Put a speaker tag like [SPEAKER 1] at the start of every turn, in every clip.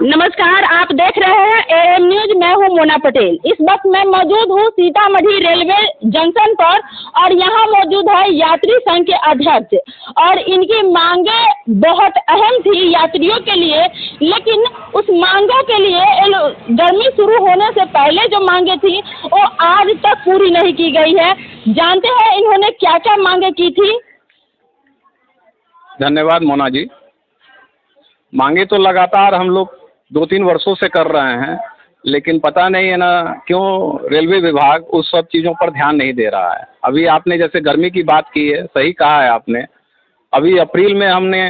[SPEAKER 1] नमस्कार, आप देख रहे हैं एएम न्यूज। मैं हूं मोना पटेल। इस वक्त मैं मौजूद हूं सीतामढ़ी रेलवे जंक्शन पर और यहां मौजूद है यात्री संघ के अध्यक्ष और इनकी मांगे बहुत अहम थी यात्रियों के लिए, लेकिन उस मांगों के लिए गर्मी शुरू होने से पहले जो मांगे थी वो आज तक पूरी नहीं की गई है। जानते हैं इन्होंने क्या क्या मांगे की थी।
[SPEAKER 2] धन्यवाद मोना जी। मांगे तो लगातार हम लोग 2-3 वर्षों से कर रहे हैं, लेकिन पता नहीं है ना क्यों रेलवे विभाग उस सब चीज़ों पर ध्यान नहीं दे रहा है। अभी आपने जैसे गर्मी की बात की है, सही कहा है आपने। अभी अप्रैल में हमने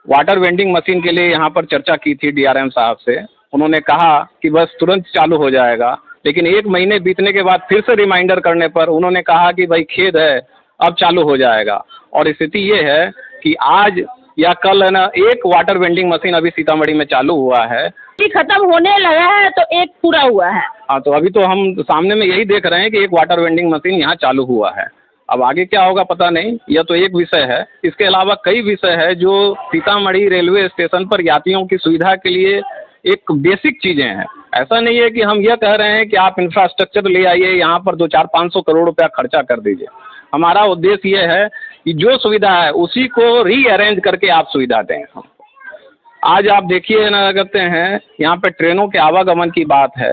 [SPEAKER 2] वाटर वेंडिंग मशीन के लिए यहाँ पर चर्चा की थी डीआरएम साहब से। उन्होंने कहा कि बस तुरंत चालू हो जाएगा, लेकिन 1 महीने बीतने के बाद फिर से रिमाइंडर करने पर उन्होंने कहा कि भाई खेद है, अब चालू हो जाएगा। और स्थिति ये है कि आज या कल है ना एक वाटर वेंडिंग मशीन अभी सीतामढ़ी में चालू हुआ है।
[SPEAKER 1] खत्म होने लगा है तो एक पूरा हुआ है।
[SPEAKER 2] हाँ, तो अभी तो हम सामने में यही देख रहे हैं कि एक वाटर वेंडिंग मशीन यहाँ चालू हुआ है। अब आगे क्या होगा पता नहीं। यह तो एक विषय है, इसके अलावा कई विषय है जो सीतामढ़ी रेलवे स्टेशन पर यात्रियों की सुविधा के लिए एक बेसिक चीज़ें हैं। ऐसा नहीं है कि हम यह कह रहे हैं कि आप इंफ्रास्ट्रक्चर ले आइए, यहाँ पर 200-500 करोड़ रुपया खर्चा कर दीजिए। हमारा उद्देश्य ये है कि जो सुविधा है उसी को रीअरेंज करके आप सुविधा दें। आज आप देखिए ना, कहते हैं यहाँ पे ट्रेनों के आवागमन की बात है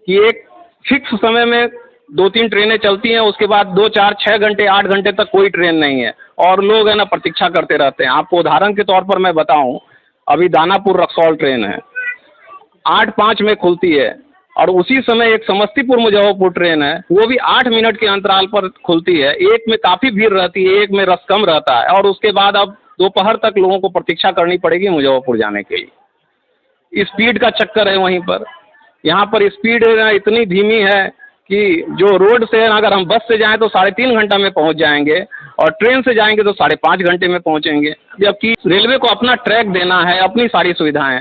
[SPEAKER 2] कि एक फिक्स समय में 2-3 ट्रेनें चलती हैं, उसके बाद 2-4-6 घंटे 8 घंटे तक कोई ट्रेन नहीं है और लोग है ना प्रतीक्षा करते रहते हैं। आपको उदाहरण के तौर पर मैं बताऊं, अभी दानापुर रक्सौल ट्रेन है, 8:05 में खुलती है और उसी समय एक समस्तीपुर मुजफ्फरपुर ट्रेन है, वो भी 8 मिनट के अंतराल पर खुलती है। एक में काफ़ी भीड़ रहती है, एक में रस कम रहता है और उसके बाद अब दोपहर तक लोगों को प्रतीक्षा करनी पड़ेगी मुजफ्फरपुर जाने के लिए। स्पीड का चक्कर है वहीं पर। यहाँ पर स्पीड इतनी धीमी है कि जो रोड से अगर हम बस से जाएं तो 3.5 घंटा में पहुँच जाएंगे और ट्रेन से जाएंगे तो 5.5 घंटे में पहुँचेंगे। जबकि रेलवे को अपना ट्रैक देना है, अपनी सारी सुविधाएं,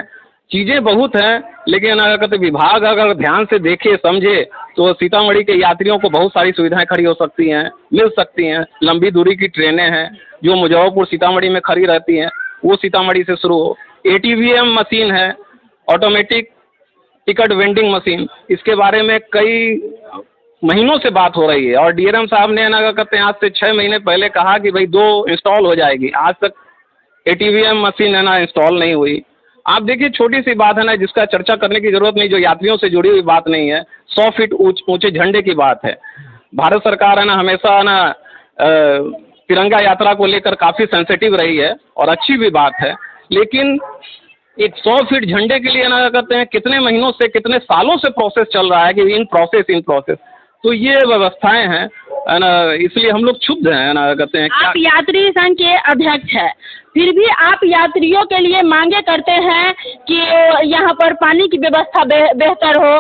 [SPEAKER 2] चीज़ें बहुत हैं, लेकिन अगर कहते विभाग अगर ध्यान से देखे समझे तो सीतामढ़ी के यात्रियों को बहुत सारी सुविधाएं खड़ी हो सकती हैं, मिल सकती हैं। लंबी दूरी की ट्रेनें हैं जो मुजफ्फरपुर सीतामढ़ी में खड़ी रहती हैं, वो सीतामढ़ी से शुरू हो। एटीवीएम मशीन है, ऑटोमेटिक टिकट वेंडिंग मशीन, इसके बारे में कई महीनों से बात हो रही है और डीआरएम साहब ने ना कहते हैं आज से 6 महीने पहले कहा कि भाई 2 इंस्टॉल हो जाएगी। आज तक एटीवीएम मशीन है ना इंस्टॉल नहीं हुई। आप देखिए छोटी सी बात है ना जिसका चर्चा करने की जरूरत नहीं, जो यात्रियों से जुड़ी हुई बात नहीं है। 100 फीट ऊंचे झंडे की बात है। भारत सरकार है ना हमेशा है ना तिरंगा यात्रा को लेकर काफ़ी सेंसिटिव रही है और अच्छी भी बात है, लेकिन एक 100 फीट झंडे के लिए ना कहते हैं कितने महीनों से कितने सालों से प्रोसेस चल रहा है कि इन प्रोसेस तो ये व्यवस्थाएं हैं ना, इसलिए हम लोग क्षुब्ध हैं ना कहते हैं।
[SPEAKER 1] आप यात्री संघ के अध्यक्ष हैं, फिर भी आप यात्रियों के लिए मांगे करते हैं कि यहाँ पर पानी की व्यवस्था बेहतर हो,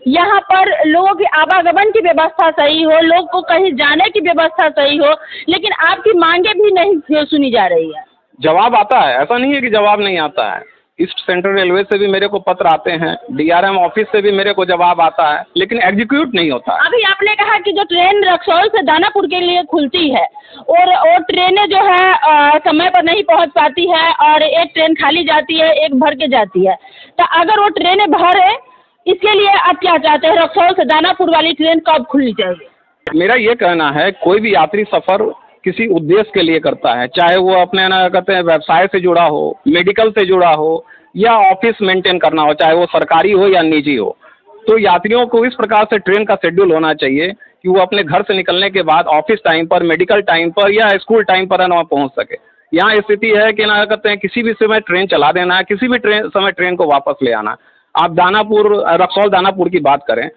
[SPEAKER 1] यहाँ पर लोगों की आवागमन की व्यवस्था सही हो, लोग को कहीं जाने की व्यवस्था सही हो, लेकिन आपकी मांगे भी नहीं सुनी जा रही है।
[SPEAKER 2] जवाब आता है, ऐसा नहीं है कि जवाब नहीं आता है। ईस्ट सेंट्रल रेलवे से भी मेरे को पत्र आते हैं, डीआरएम ऑफिस से भी मेरे को जवाब आता है, लेकिन एग्जीक्यूट नहीं होता है।
[SPEAKER 1] अभी आपने कहा कि जो ट्रेन रक्सौल से दानापुर के लिए खुलती है और ट्रेनें जो है समय पर नहीं पहुंच पाती है और एक ट्रेन खाली जाती है, एक भर के जाती है, तो अगर वो ट्रेनें भरे, इसके लिए आप क्या चाहते हैं? रक्सौल से दानापुर वाली ट्रेन कब खुलनी चाहिए?
[SPEAKER 2] मेरा ये कहना है कोई भी यात्री सफ़र किसी उद्देश्य के लिए करता है, चाहे वो अपने ना कहते हैं व्यवसाय से जुड़ा हो, मेडिकल से जुड़ा हो या ऑफिस मेंटेन करना हो, चाहे वो सरकारी हो या निजी हो, तो यात्रियों को इस प्रकार से ट्रेन का शेड्यूल होना चाहिए कि वो अपने घर से निकलने के बाद ऑफिस टाइम पर, मेडिकल टाइम पर या स्कूल टाइम पर ना पहुँच सके। यहाँ स्थिति है कि ना कहते हैं किसी भी समय ट्रेन चला देना है, किसी भी समय ट्रेन को वापस ले आना। आप दानापुर रक्सौल दानापुर की बात करें,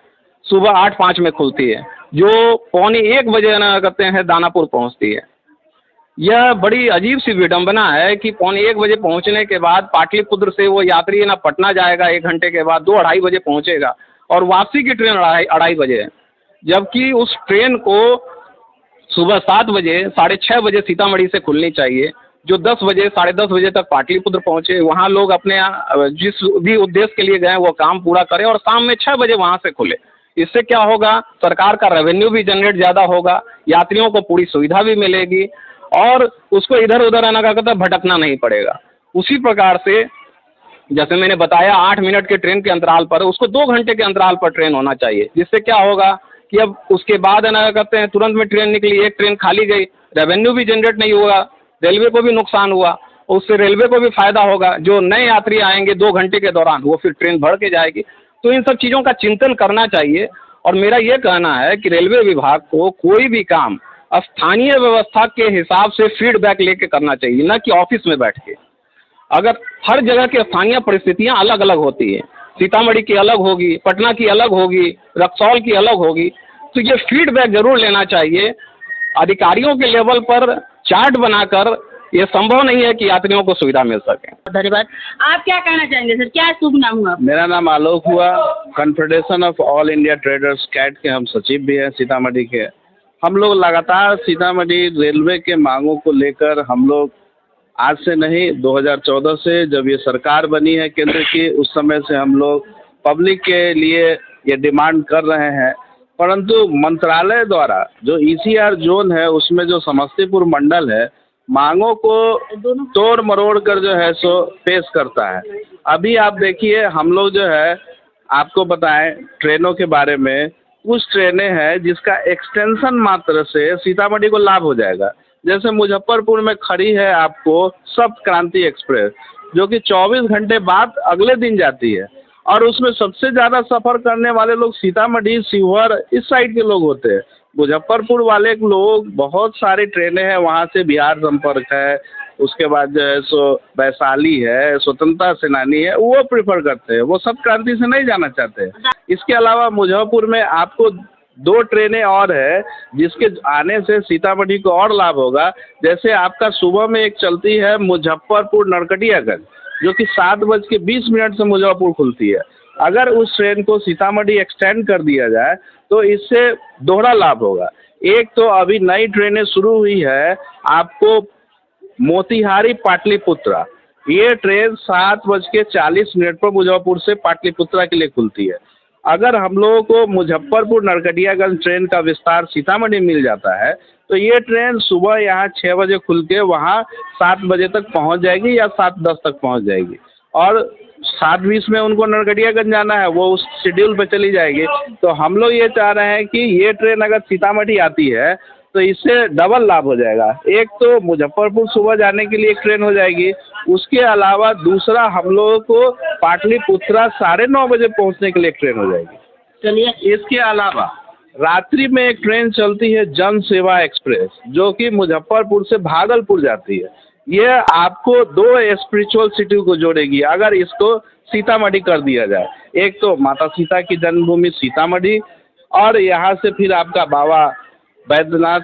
[SPEAKER 2] सुबह 8:05 में खुलती है, जो 12:45 बजे ना कहते हैं दानापुर पहुंचती है। यह बड़ी अजीब सी विडंबना है कि 12:45 बजे पहुंचने के बाद पाटलिपुत्र से वो यात्री ना पटना जाएगा, 1 घंटे के बाद 2-2:30 बजे पहुंचेगा और वापसी की ट्रेन 2:30 बजे है, जबकि उस ट्रेन को सुबह 7 बजे 6:30 बजे सीतामढ़ी से खुलनी चाहिए, जो 10 बजे 10:30 बजे तक पाटलिपुत्र पहुंचे, वहाँ लोग अपने जिस भी उद्देश्य के लिए गए वो काम पूरा करें और शाम में 6 बजे वहाँ से खुले। इससे क्या होगा, सरकार का रेवेन्यू भी जनरेट ज़्यादा होगा, यात्रियों को पूरी सुविधा भी मिलेगी और उसको इधर उधर आना का भटकना नहीं पड़ेगा। उसी प्रकार से जैसे मैंने बताया 8 मिनट के ट्रेन के अंतराल पर, उसको 2 घंटे के अंतराल पर ट्रेन होना चाहिए, जिससे क्या होगा कि अब उसके बाद है ना कहते हैं तुरंत में ट्रेन निकली, एक ट्रेन खाली गई, रेवेन्यू भी जनरेट नहीं होगा, रेलवे को भी नुकसान हुआ, उससे रेलवे को भी फायदा होगा। जो नए यात्री आएंगे 2 घंटे के दौरान वो फिर ट्रेन भर के जाएगी। तो इन सब चीज़ों का चिंतन करना चाहिए। और मेरा ये कहना है कि रेलवे विभाग को कोई भी काम स्थानीय व्यवस्था के हिसाब से फीडबैक लेके करना चाहिए, न कि ऑफिस में बैठ के। अगर हर जगह की स्थानीय परिस्थितियां अलग अलग होती है, सीतामढ़ी की अलग होगी, पटना की अलग होगी, रक्सौल की अलग होगी, तो ये फीडबैक जरूर लेना चाहिए अधिकारियों के लेवल पर। चार्ट बनाकर ये संभव नहीं है कि यात्रियों को सुविधा मिल सके।
[SPEAKER 1] धन्यवाद। आप क्या कहना चाहेंगे सर, क्या शुभ नाम हुआ?
[SPEAKER 3] मेरा नाम आलोक हुआ, confederation of all India traders CAIT के हम सचिव भी हैं सीतामढ़ी के। हम लोग लगातार सीतामढ़ी रेलवे के मांगों को लेकर हम लोग आज से नहीं 2014 से जब ये सरकार बनी है केंद्र की, उस समय से हम लोग पब्लिक के लिए ये डिमांड कर रहे हैं। परंतु मंत्रालय द्वारा जो ECR जोन है उसमें जो समस्तीपुर मंडल है मांगों को तोड़ मरोड़ कर जो है सो पेश करता है। अभी आप देखिए हम लोग जो है आपको बताएं ट्रेनों के बारे में, कुछ ट्रेनें हैं जिसका एक्सटेंशन मात्र से सीतामढ़ी को लाभ हो जाएगा। जैसे मुजफ्फरपुर में खड़ी है आपको सप्त क्रांति एक्सप्रेस, जो कि 24 घंटे बाद अगले दिन जाती है, और उसमें सबसे ज़्यादा सफ़र करने वाले लोग सीतामढ़ी, शिवहर इस साइड के लोग होते हैं। मुजफ्फरपुर वाले लोग बहुत सारी ट्रेनें हैं, वहाँ से बिहार संपर्क है, उसके बाद जो है सो वैशाली है, स्वतंत्रता सेनानी है, वो प्रेफर करते हैं, वो सप्त क्रांति से नहीं जाना चाहते हैं। इसके अलावा मुजफ्फरपुर में आपको 2 ट्रेनें और है जिसके आने से सीतामढ़ी को और लाभ होगा। जैसे आपका सुबह में एक चलती है मुजफ्फरपुर नरकटियागंज, जो कि 7:20 से मुजफ्फरपुर खुलती है। अगर उस ट्रेन को सीतामढ़ी एक्सटेंड कर दिया जाए तो इससे दोहरा लाभ होगा। एक तो अभी नई ट्रेनें शुरू हुई है आपको मोतिहारी पाटलिपुत्रा, ये ट्रेन 7:40 पर मुजफ्फरपुर से पाटलिपुत्रा के लिए खुलती है। अगर हम लोगों को मुजफ्फरपुर नरकटियागंज ट्रेन का विस्तार सीतामढ़ी मिल जाता है तो ये ट्रेन सुबह यहाँ 6 बजे खुल के वहाँ 7 बजे तक पहुँच जाएगी या 7:10 तक पहुँच जाएगी, और 7:20 में उनको नरकटियागंज जाना है, वो उस शेड्यूल पे चली जाएगी। तो हम लोग ये चाह रहे हैं कि ये ट्रेन अगर सीतामढ़ी आती है तो इससे डबल लाभ हो जाएगा। एक तो मुजफ्फरपुर सुबह जाने के लिए एक ट्रेन हो जाएगी, उसके अलावा दूसरा हम लोगों को पाटलिपुत्रा 9:30 बजे पहुंचने के लिए एक ट्रेन हो जाएगी।
[SPEAKER 1] चलिए,
[SPEAKER 3] इसके अलावा रात्रि में एक ट्रेन चलती है जन सेवा एक्सप्रेस, जो कि मुजफ्फरपुर से भागलपुर जाती है। ये आपको 2 स्पिरिचुअल सिटी को जोड़ेगी अगर इसको सीतामढ़ी कर दिया जाए। एक तो माता सीता की जन्मभूमि सीतामढ़ी, और यहाँ से फिर आपका बाबा बैद्यनाथ,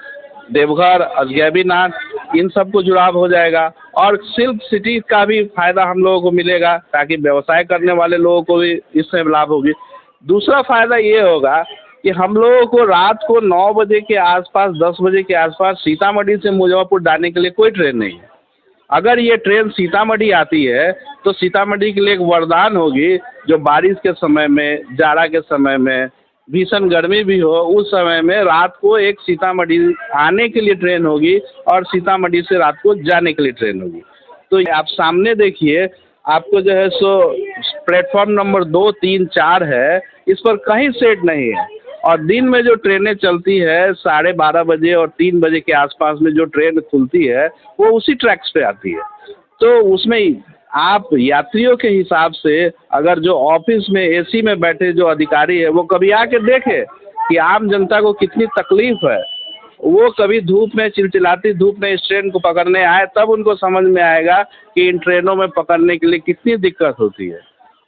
[SPEAKER 3] देवघर, अजगैबीनाथ, इन सब को जुड़ाव हो जाएगा, और सिल्क सिटी का भी फायदा हम लोगों को मिलेगा ताकि व्यवसाय करने वाले लोगों को भी इससे लाभ होगी। दूसरा फायदा ये होगा कि हम लोगों को रात को 9 बजे के आसपास, 10 बजे के आसपास सीतामढ़ी से मुजफ्फरपुर जाने के लिए कोई ट्रेन नहीं है। अगर ये ट्रेन सीतामढ़ी आती है तो सीतामढ़ी के लिए एक वरदान होगी, जो बारिश के समय में, जाड़ा के समय में, भीषण गर्मी भी हो, उस समय में रात को एक सीतामढ़ी आने के लिए ट्रेन होगी और सीतामढ़ी से रात को जाने के लिए ट्रेन होगी। तो आप सामने देखिए, आपको जो है सो प्लेटफॉर्म नंबर 2, 3, 4 है, इस पर कहीं सेट नहीं है। और दिन में जो ट्रेनें चलती है 12:30 बजे और 3 बजे के आसपास में जो ट्रेन खुलती है वो उसी ट्रैक्स पे आती है। तो उसमें आप यात्रियों के हिसाब से अगर जो ऑफिस में AC में बैठे जो अधिकारी है वो कभी आके देखे कि आम जनता को कितनी तकलीफ है, वो कभी धूप में, चिलचिलाती धूप में इस ट्रेन को पकड़ने आए, तब उनको समझ में आएगा कि इन ट्रेनों में पकड़ने के लिए कितनी दिक्कत होती है।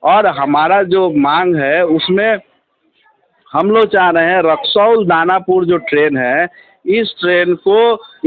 [SPEAKER 3] और हमारा जो मांग है उसमें हम लोग चाह रहे हैं रक्सौल दानापुर जो ट्रेन है, इस ट्रेन को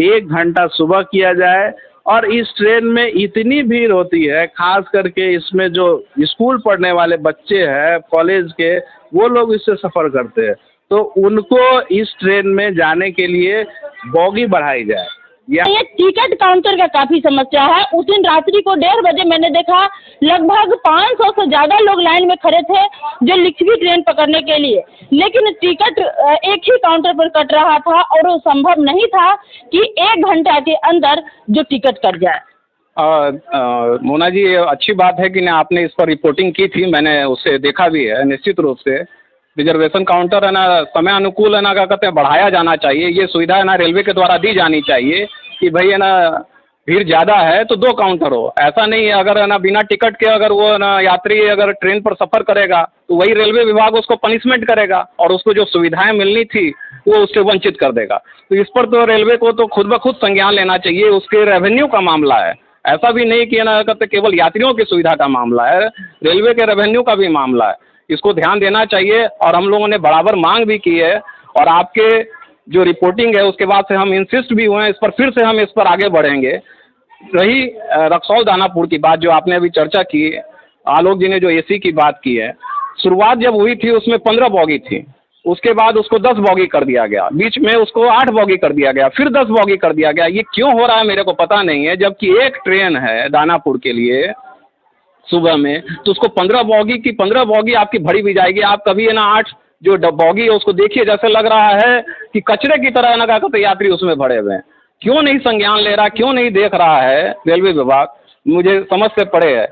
[SPEAKER 3] 1 घंटा सुबह किया जाए। और इस ट्रेन में इतनी भीड़ होती है, खास करके इसमें जो स्कूल पढ़ने वाले बच्चे हैं, कॉलेज के, वो लोग इससे सफ़र करते हैं, तो उनको इस ट्रेन में जाने के लिए बोगी बढ़ाई जाए।
[SPEAKER 1] ये टिकट काउंटर का काफी समस्या है। उस दिन रात्रि को 1:30 बजे मैंने देखा लगभग 500 से ज्यादा लोग लाइन में खड़े थे जो लिच्छवी ट्रेन पकड़ने के लिए, लेकिन टिकट एक ही काउंटर पर कट रहा था और वो संभव नहीं था कि 1 घंटा के अंदर जो टिकट कट जाए।
[SPEAKER 2] मोना जी, ये अच्छी बात है कि ना आपने इस पर रिपोर्टिंग की थी, मैंने उससे देखा भी है। निश्चित रूप से रिजर्वेशन काउंटर है ना समय अनुकूल है ना, क्या कहते हैं, बढ़ाया जाना चाहिए। ये सुविधा है ना रेलवे के द्वारा दी जानी चाहिए कि भाई है ना भीड़ ज़्यादा है तो 2 काउंटर हो। ऐसा नहीं है अगर है ना बिना टिकट के अगर वो ना यात्री अगर ट्रेन पर सफ़र करेगा तो वही रेलवे विभाग उसको पनिशमेंट करेगा और उसको जो सुविधाएं मिलनी थी वो उससे वंचित कर देगा। तो इस पर तो रेलवे को तो खुद ब खुद संज्ञान लेना चाहिए। उसके रेवेन्यू का मामला है, ऐसा भी नहीं कि है ना कहते केवल यात्रियों की सुविधा का मामला है, रेलवे के रेवेन्यू का भी मामला है। इसको ध्यान देना चाहिए और हम लोगों ने बराबर मांग भी की है और आपके जो रिपोर्टिंग है उसके बाद से हम इंसिस्ट भी हुए हैं इस पर, फिर से हम इस पर आगे बढ़ेंगे। रही रक्सौल दानापुर की बात जो आपने अभी चर्चा की, आलोक जी ने जो एसी की बात की है, शुरुआत जब हुई थी उसमें 15 बॉगी थी, उसके बाद उसको 10 बॉगी कर दिया गया, बीच में उसको 8 बॉगी कर दिया गया, फिर 10 बॉगी कर दिया गया। ये क्यों हो रहा है मेरे को पता नहीं है, जबकि एक ट्रेन है दानापुर के लिए सुबह में तो उसको 15 बॉगी की 15 बॉगी आपकी भरी भी जाएगी। आप कभी है ना 8 जो बॉगी है उसको देखिए, जैसे लग रहा है कि कचरे की तरह है ना, क्या कहते हैं, यात्री उसमें भरे हुए हैं। क्यों नहीं संज्ञान ले रहा, क्यों नहीं देख रहा है रेलवे विभाग, मुझे समझ से परे है।